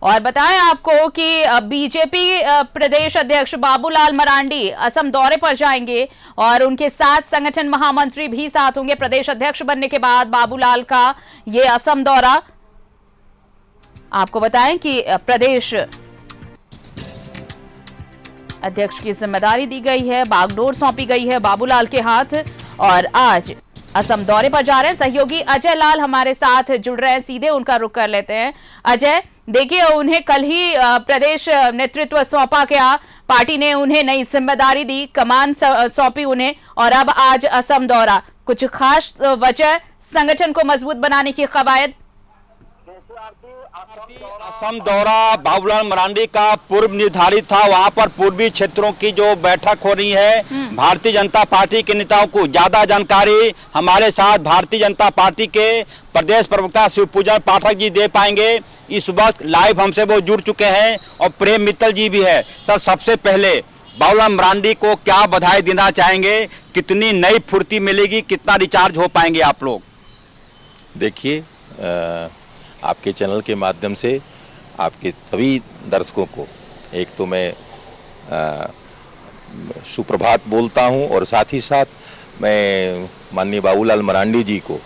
और बताएं आपको कि बीजेपी प्रदेश अध्यक्ष बाबूलाल मरांडी असम दौरे पर जाएंगे और उनके साथ संगठन महामंत्री भी साथ होंगे। प्रदेश अध्यक्ष बनने के बाद बाबूलाल का ये असम दौरा। आपको बताएं कि प्रदेश अध्यक्ष की जिम्मेदारी दी गई है, बागडोर सौंपी गई है बाबूलाल के हाथ और आज असम दौरे पर जा रहे हैं। सहयोगी अजय लाल हमारे साथ जुड़ रहे हैं, सीधे उनका रुख कर लेते हैं। अजय, देखिए, उन्हें कल ही प्रदेश नेतृत्व सौंपा गया, पार्टी ने उन्हें नई जिम्मेदारी दी, कमान सौंपी उन्हें और अब आज असम दौरा। कुछ खास वजह संगठन को मजबूत बनाने की कवायद? असम दौरा बाबूलाल मरांडी का पूर्व निर्धारित था। वहां पर पूर्वी क्षेत्रों की जो बैठक हो रही है, भारतीय जनता पार्टी के नेताओं को ज्यादा जानकारी हमारे साथ भारतीय जनता पार्टी के प्रदेश प्रवक्ता शिवपूजन पाठक जी दे पाएंगे। इस वक्त लाइव हमसे वो जुड़ चुके हैं और प्रेम मित्तल जी भी है। सर, सबसे पहले बाबूलाल मरांडी को क्या बधाई देना चाहेंगे? कितनी नई फुर्ती मिलेगी, कितना रिचार्ज हो पाएंगे आप लोग? देखिए, आपके चैनल के माध्यम से आपके सभी दर्शकों को एक तो मैं सुप्रभात बोलता हूं और साथ ही साथ मैं माननीय बाबूलाल मरांडी जी को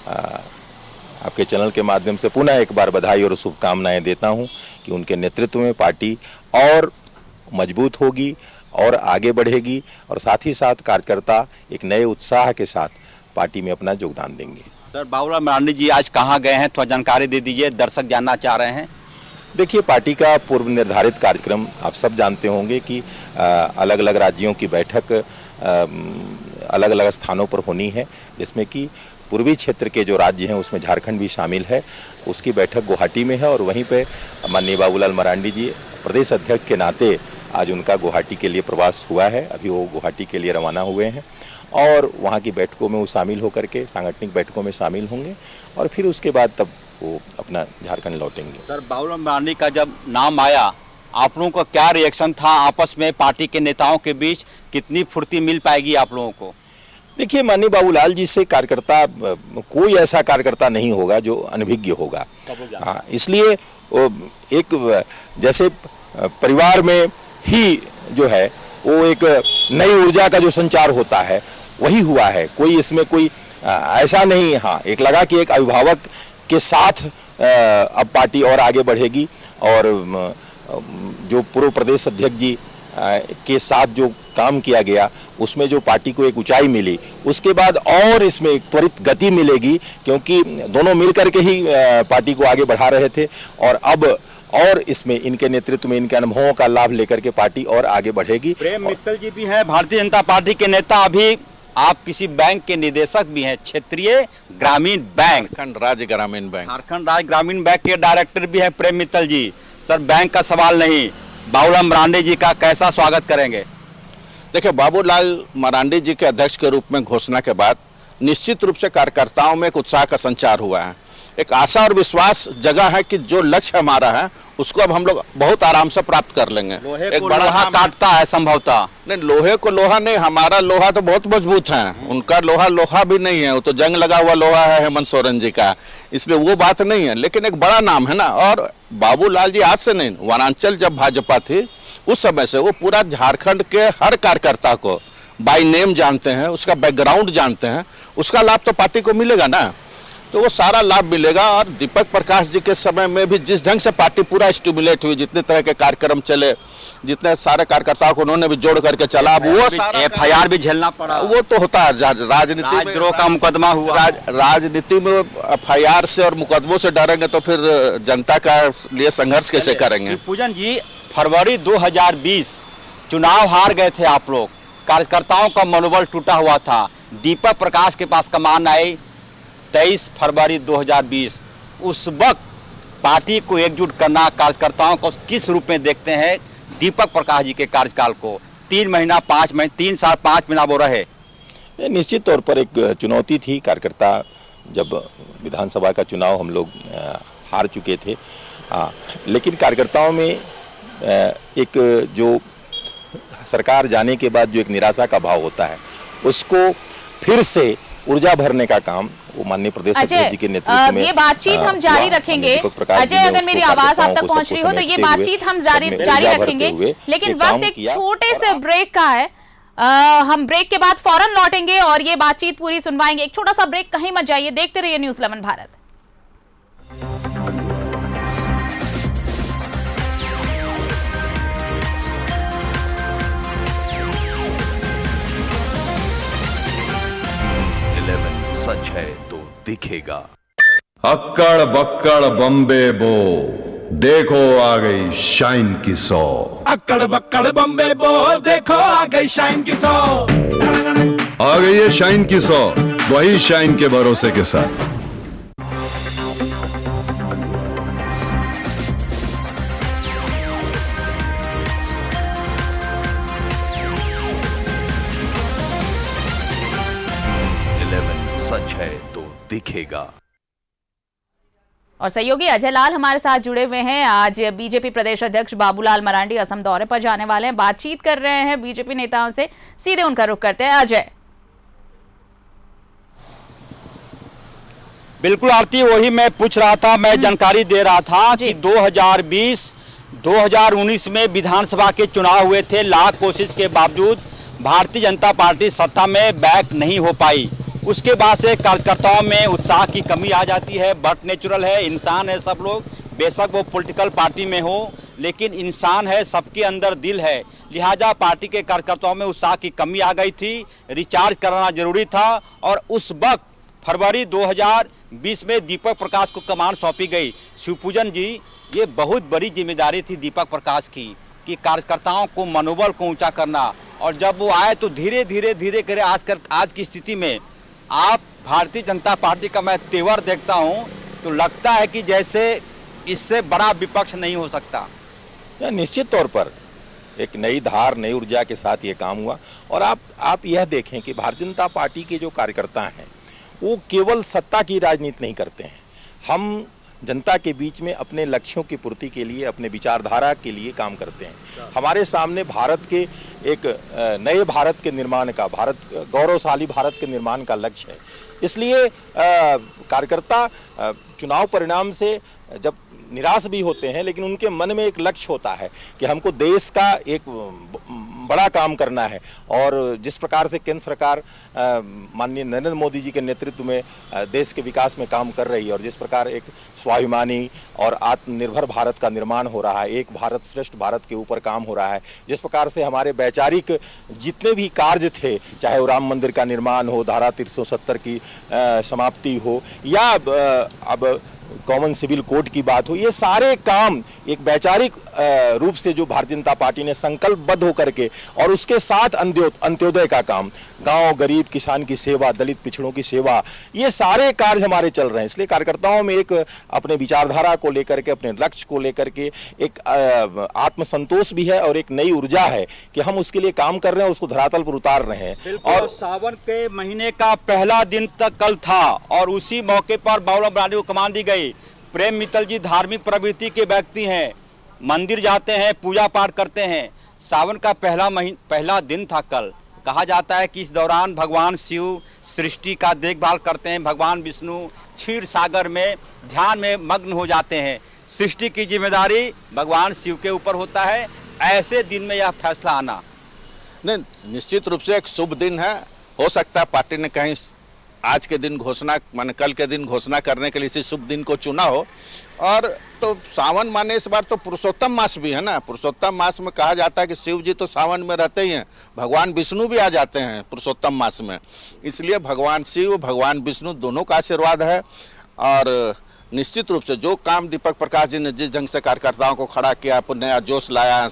आपके चैनल के माध्यम से पुनः एक बार बधाई और शुभकामनाएं देता हूं कि उनके नेतृत्व में पार्टी और मजबूत होगी और आगे बढ़ेगी और साथ ही साथ कार्यकर्ता एक नए उत्साह के साथ पार्टी में अपना योगदान देंगे। सर, बाबूलाल मरांडी जी आज कहाँ गए हैं, थोड़ा जानकारी दे दीजिए, दर्शक जानना चाह रहे हैं। देखिए, पार्टी का पूर्व निर्धारित कार्यक्रम आप सब जानते होंगे कि अलग अलग राज्यों की बैठक अलग अलग स्थानों पर होनी है, जिसमें कि पूर्वी क्षेत्र के जो राज्य हैं उसमें झारखंड भी शामिल है। उसकी बैठक गुवाहाटी में है और वहीं पे माननीय बाबूलाल मरांडी जी प्रदेश अध्यक्ष के नाते आज उनका गुवाहाटी के लिए प्रवास हुआ है। अभी वो गुवाहाटी के लिए रवाना हुए हैं और वहाँ की बैठकों में वो शामिल होकर के सांगठनिक बैठकों में शामिल होंगे और फिर उसके बाद तब वो अपना झारखंड लौटेंगे। सर, बाबूलाल मरांडी का जब नाम आया, आप लोगों का क्या रिएक्शन था? आपस में पार्टी के नेताओं के बीच कितनी फुर्ती मिल पाएगी आप लोगों को? देखिए, माननीय बाबूलाल जी से कार्यकर्ता, कोई ऐसा कार्यकर्ता नहीं होगा जो अनभिज्ञ होगा। हाँ, इसलिए एक जैसे परिवार में ही जो है वो एक नई ऊर्जा का जो संचार होता है वही हुआ है। कोई इसमें कोई ऐसा नहीं। हाँ, एक लगा कि एक अभिभावक के साथ अब पार्टी और आगे बढ़ेगी और जो पूर्व प्रदेश अध्यक्ष जी के साथ जो काम किया गया उसमें जो पार्टी को एक ऊंचाई मिली, उसके बाद और इसमें एक त्वरित गति मिलेगी क्योंकि दोनों मिलकर के ही पार्टी को आगे बढ़ा रहे थे और अब और इसमें इनके नेतृत्व में इनके अनुभवों का लाभ लेकर के पार्टी और आगे बढ़ेगी। प्रेम मित्तल जी भी हैं, भारतीय जनता पार्टी के नेता, अभी आप किसी बैंक के निदेशक भी हैं, क्षेत्रीय ग्रामीण बैंक, झारखंड राज्य ग्रामीण बैंक, झारखंड राज्य ग्रामीण बैंक के डायरेक्टर भी हैं प्रेम मित्तल जी। सर, बैंक का सवाल नहीं, बाबूलाल मरांडी जी का कैसा स्वागत करेंगे? देखिए, बाबूलाल मरांडी जी के अध्यक्ष के रूप में घोषणा के बाद निश्चित रूप से कार्यकर्ताओं में एक उत्साह का संचार हुआ है। एक आशा और विश्वास जगह है कि जो लक्ष्य हमारा है उसको अब हम लोग बहुत आराम से प्राप्त कर लेंगे। एक बड़ा लोहा काटता है संभवतः। नहीं, लोहे को लोहा नहीं, हमारा लोहा तो बहुत मजबूत है, उनका लोहा भी नहीं है, वो तो जंग लगा हुआ लोहा है हेमंत सोरेन जी का, इसलिए वो बात नहीं है। लेकिन एक बड़ा नाम है ना, और बाबूलाल जी आज से नहीं, वनांचल जब भाजपा थी उस समय से वो पूरा झारखंड के हर कार्यकर्ता को बाय नेम जानते हैं, उसका बैकग्राउंड जानते हैं, उसका लाभ तो पार्टी को मिलेगा ना, तो वो सारा लाभ मिलेगा। और दीपक प्रकाश जी के समय में भी जिस ढंग से पार्टी पूरा स्टिमुलेट हुई, जितने तरह के कार्यक्रम चले, जितने सारे कार्यकर्ताओं को उन्होंने भी जोड़ करके चला, वो सारा FIR भी झेलना पड़ा, वो तो होता है राजनीति में। द्रोह का मुकदमा हुआ, राजनीति में FIR से और मुकदमों से डरेंगे तो फिर जनता का लिए संघर्ष कैसे करेंगे? पूजन जी, फरवरी 2020 चुनाव हार गए थे आप लोग, कार्यकर्ताओं का मनोबल टूटा हुआ था, दीपक प्रकाश के पास कमान आई 23 फरवरी 2020। उस वक्त पार्टी को एकजुट करना, कार्यकर्ताओं को किस रूप में देखते हैं दीपक प्रकाश जी के कार्यकाल को? 3 महीना 5 महीने 3 साल 5 महीना वो रहे। निश्चित तौर पर एक चुनौती थी। कार्यकर्ता जब विधानसभा का चुनाव हम लोग हार चुके थे, लेकिन कार्यकर्ताओं में एक जो सरकार जाने के बाद जो एक निराशा का भाव होता है उसको फिर से ऊर्जा भरने का काम वो माननीय प्रदेश अजय, अध्यक्ष जी के नेतृत्व में ये बातचीत हम जारी हुआ। रखेंगे। दीपक प्रकाश जी अजय, ने अगर उसको मेरी आवाज आप तक कार्यकर्ताओं को पहुंच रही हो तो सबको ये समेटते बातचीत हम हुए, जारी सबने जारी ऊर्जा भरते रखेंगे, हुए लेकिन ये वक्त काम एक किया। छोटे से ब्रेक का है। हम ब्रेक के बाद फौरन लौटेंगे और ये बातचीत पूरी सुनवाएंगे। एक छोटा सा ब्रेक, कहीं मत जाइए, देखते रहिए न्यूज़ 11 भारत। सच है तो दिखेगा। अक्कड़ बक्कड़ बम्बे बो, देखो आ गई शाइन की सौ। अक्कड़ बक्कड़ बम्बे बो, देखो आ गई शाइन की सौ। आ गई है शाइन की सौ, वही शाइन के भरोसे के साथ। सच है तो दिखेगा। और सहयोगी अजय लाल हमारे साथ जुड़े हुए हैं। आज बीजेपी प्रदेश अध्यक्ष बाबूलाल मरांडी असम दौरे पर जाने वाले हैं, बातचीत कर रहे हैं बीजेपी नेताओं से। सीधे उनका रुख करते हैं। अजय। बिल्कुल आरती, वही मैं पूछ रहा था, मैं जानकारी दे रहा था कि 2019 में विधानसभा के चुनाव हुए थे। लाख कोशिश के बावजूद भारतीय जनता पार्टी सत्ता में बैक नहीं हो पाई। उसके बाद से कार्यकर्ताओं में उत्साह की कमी आ जाती है। बट नेचुरल है, इंसान है सब लोग, बेशक वो पॉलिटिकल पार्टी में हो, लेकिन इंसान है, सबके अंदर दिल है। लिहाजा पार्टी के कार्यकर्ताओं में उत्साह की कमी आ गई थी, रिचार्ज कराना जरूरी था। और उस वक्त फरवरी 2020 में दीपक प्रकाश को कमान सौंपी गई। शिवपूजन जी, ये बहुत बड़ी जिम्मेदारी थी दीपक प्रकाश की, कि कार्यकर्ताओं को मनोबल को ऊंचा करना। और जब वो आए तो धीरे धीरे करे आज की स्थिति में आप भारतीय जनता पार्टी का मैं तेवर देखता हूं तो लगता है कि जैसे इससे बड़ा विपक्ष नहीं हो सकता। निश्चित तौर पर एक नई धार, नई ऊर्जा के साथ ये काम हुआ। और आप यह देखें कि भारतीय जनता पार्टी के जो कार्यकर्ता हैं वो केवल सत्ता की राजनीति नहीं करते हैं। हम जनता के बीच में अपने लक्ष्यों की पूर्ति के लिए, अपने विचारधारा के लिए काम करते हैं। हमारे सामने भारत के एक नए भारत के निर्माण का, गौरवशाली भारत के निर्माण का लक्ष्य है। इसलिए कार्यकर्ता चुनाव परिणाम से जब निराश भी होते हैं, लेकिन उनके मन में एक लक्ष्य होता है कि हमको देश का एक बड़ा काम करना है। और जिस प्रकार से केंद्र सरकार माननीय नरेंद्र मोदी जी के नेतृत्व में देश के विकास में काम कर रही है, और जिस प्रकार एक स्वाभिमानी और आत्मनिर्भर भारत का निर्माण हो रहा है, एक भारत श्रेष्ठ भारत के ऊपर काम हो रहा है, जिस प्रकार से हमारे वैचारिक जितने भी कार्य थे, चाहे वो राम मंदिर का निर्माण हो, धारा 370 की समाप्ति हो, या अब कॉमन सिविल कोड की बात हो, ये सारे काम एक वैचारिक रूप से जो भारतीय जनता पार्टी ने संकल्पबद्ध होकर के, और उसके साथ अंत्योदय का काम, गांव, गरीब, किसान की सेवा, दलित पिछड़ों की सेवा, ये सारे कार्य हमारे चल रहे हैं। इसलिए कार्यकर्ताओं में एक अपने विचारधारा को लेकर के, अपने लक्ष्य को लेकर के एक आत्मसंतोष भी है और एक नई ऊर्जा है कि हम उसके लिए काम कर रहे हैं, उसको धरातल पर उतार रहे हैं। और सावन के महीने का पहला दिन तक कल था, और उसी मौके पर बाबूलाल मरांडी को कमान दी गई। प्रेम मित्तल जी धार्मिक प्रवृत्ति के व्यक्ति हैं, मंदिर जाते हैं, पूजा पाठ करते हैं। सावन का पहला दिन था कल। कहा जाता है कि इस दौरान भगवान शिव सृष्टि का देखभाल करते हैं, भगवान विष्णु क्षीर सागर में ध्यान में मग्न हो जाते हैं। सृष्टि की जिम्मेदारी भगवान शिव के ऊपर होता है। ऐसे दिन में यह फैसला आना नहीं, निश्चित रूप से एक शुभ दिन है। हो सकता है पार्टी ने कहीं आज के दिन घोषणा, माने कल के दिन घोषणा करने के लिए इसी शुभ दिन को चुना हो। और तो सावन माने इस बार तो पुरुषोत्तम मास भी है ना। पुरुषोत्तम मास में कहा जाता है कि शिव जी तो सावन में रहते ही हैं, भगवान विष्णु भी आ जाते हैं पुरुषोत्तम मास में। इसलिए भगवान शिव, भगवान विष्णु दोनों का आशीर्वाद है। और निश्चित रूप से जो काम दीपक प्रकाश जी ने जिस ढंग से कार्यकर्ताओं को खड़ा किया, नया जोश लाया,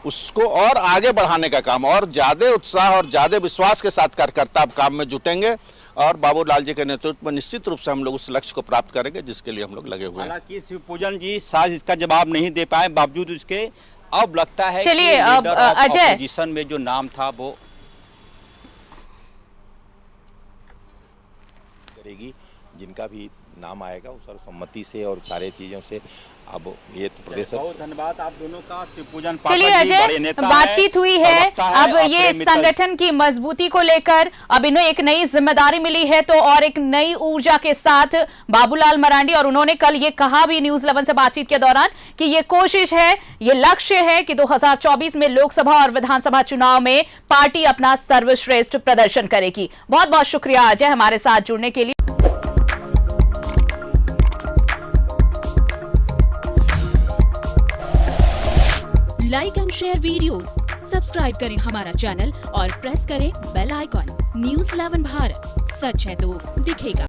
उसको और आगे बढ़ाने का काम, और ज़्यादा उत्साह और ज़्यादा विश्वास के साथ कार्यकर्ता अब काम में जुटेंगे। और बाबूलाल जी के नेतृत्व में निश्चित रूप से हम लोग उस लक्ष्य को प्राप्त करेंगे जिसके लिए हम लोग लगे हुए हैं। हालांकि शिवपूजन जी शायद इसका जवाब नहीं दे पाए, बावजूद उसके अब लगता है चलिए, कि अब अजय, अपोजिशन में जो नाम था वो करेगी, जिनका भी नाम आएगा वो सर्वसम्मति से और सारे चीज़ों से। अब ये तो प्रदेश बहुत धन्यवाद आप दोनों का। शिवपूजन चलिए पाठक जी बड़े अजय, नेता बातचीत हुई है, प्रवक्ता अब और ये प्रेम मित्र। संगठन की मजबूती को लेकर अब इन्हें एक नई जिम्मेदारी मिली है, तो और एक नई ऊर्जा के साथ बाबूलाल मरांडी, और उन्होंने कल ये कहा भी न्यूज 11 से बातचीत के दौरान कि ये कोशिश है, ये लक्ष्य है कि 2024 में लोकसभा और विधानसभा चुनाव में पार्टी अपना सर्वश्रेष्ठ प्रदर्शन करेगी। बहुत बहुत शुक्रिया अजय हमारे साथ जुड़ने के लिए। Like and share videos, subscribe करें हमारा चैनल और प्रेस करें बेल आइकॉन। न्यूज़ 11 भारत, सच है तो दिखेगा।